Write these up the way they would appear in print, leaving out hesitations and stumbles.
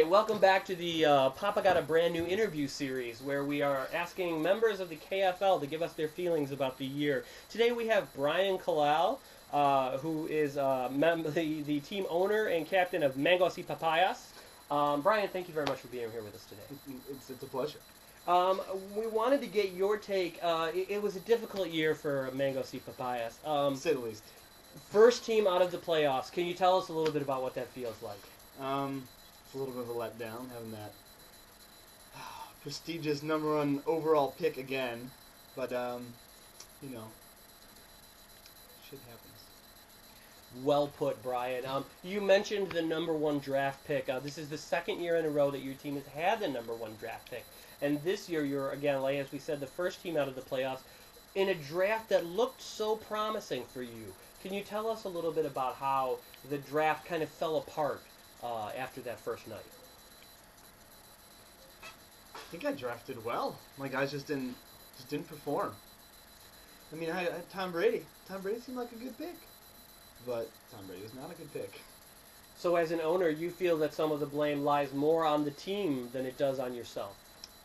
right, welcome back to the Papa Got a Brand New Interview series, where we are asking members of the KFL to give us their feelings about the year. Today we have Brian Kalal, who is the team owner and captain of Mangos y Papayas. Brian, thank you very much for being here with us today. It's a pleasure. We wanted to get your take. It was a difficult year for Mangos y Papayas. To say the least. First team out of the playoffs. Can you tell us a little bit about what that feels like? It's a little bit of a letdown having that prestigious #1 overall pick again, but you know, shit happens. Well put, Brian. You mentioned the #1 draft pick. This is the second year in a row that your team has had the #1 draft pick, and this year you're again, like as we said, the first team out of the playoffs in a draft that looked so promising for you. Can you tell us a little bit about how the draft kind of fell apart after that first night? I think I drafted well. My guys just didn't perform. I mean, I had Tom Brady. Tom Brady seemed like a good pick, but Tom Brady was not a good pick. So as an owner, you feel that some of the blame lies more on the team than it does on yourself?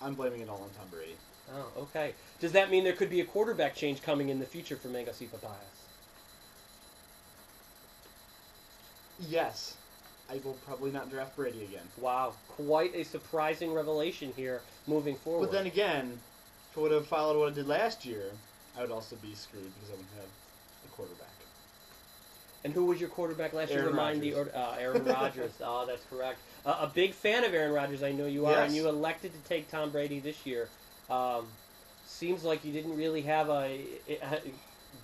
I'm blaming it all on Tom Brady. Oh, okay. Does that mean there could be a quarterback change coming in the future for Mangos y Papayas? Yes. I will probably not draft Brady again. Wow, quite a surprising revelation here moving forward. But then again, if I would have followed what I did last year, I would also be screwed because I wouldn't have a quarterback. And who was your quarterback last year? Aaron Rodgers. Oh, that's correct. A big fan of Aaron Rodgers, I know you are, yes. And you elected to take Tom Brady this year. Seems like you didn't really have a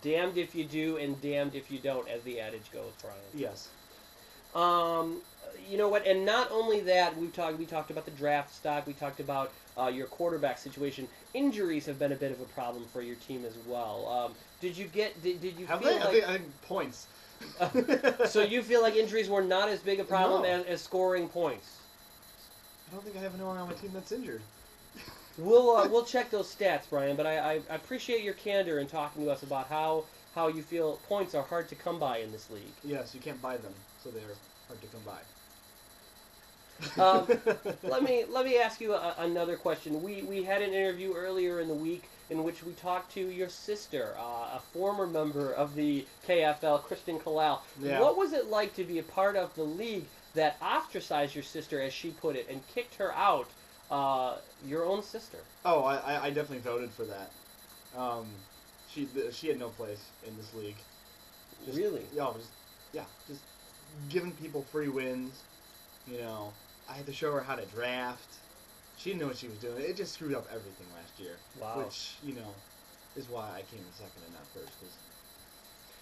damned if you do and damned if you don't, as the adage goes, Brian. Yes. You know what? And not only that, we talked about the draft stock. We talked about your quarterback situation. Injuries have been a bit of a problem for your team as well. Did you Have feel they? like I think points. so you feel like injuries were not as big a problem No. as scoring points? I don't think I have anyone on my team that's injured. We'll check those stats, Brian. But I appreciate your candor in talking to us about how you feel points are hard to come by in this league. Yes, you can't buy them, so they're hard to come by. Let me ask you another question. We had an interview earlier in the week in which we talked to your sister, a former member of the KFL, Kristen Kalal. Yeah. What was it like to be a part of the league that ostracized your sister, as she put it, and kicked her out? Your own sister. Oh, I definitely voted for that. She had no place in this league. Really? Just giving people free wins. You know, I had to show her how to draft. She didn't know what she was doing. It just screwed up everything last year. Wow. Which, you know, is why I came in second and not first, because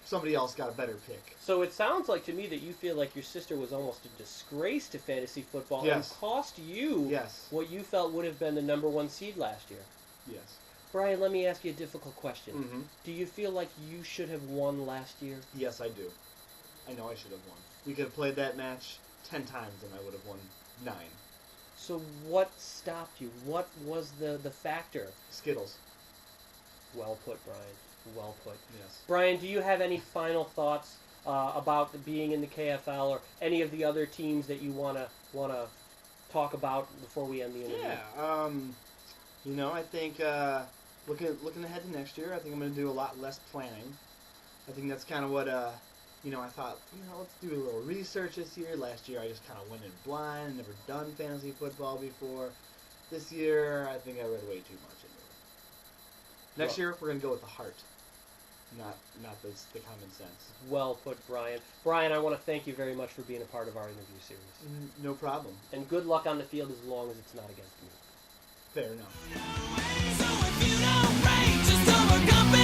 somebody else got a better pick. So it sounds like to me that you feel like your sister was almost a disgrace to fantasy football Yes. and cost you Yes. what you felt would have been the #1 seed last year. Yes. Brian, let me ask you a difficult question. Mm-hmm. Do you feel like you should have won last year? Yes, I do. I know I should have won. We could have played that match 10 times and I would have won 9. So what stopped you? What was the factor? Skittles. Well put, Brian. Well put. Yes. Brian, do you have any final thoughts about being in the KFL or any of the other teams that you wanna talk about before we end the interview? Yeah. You know, I think looking ahead to next year, I think I'm going to do a lot less planning. I think that's kind of what you know, I thought, you know, let's do a little research this year. Last year I just kind of went in blind, never done fantasy football before. This year I think I read way too much into it. Next year we're going to go with the heart, not the common sense. Well put, Brian. Brian, I want to thank you very much for being a part of our interview series. No problem. And good luck on the field as long as it's not against me. Fair enough. So if you don't rate, just overcome it.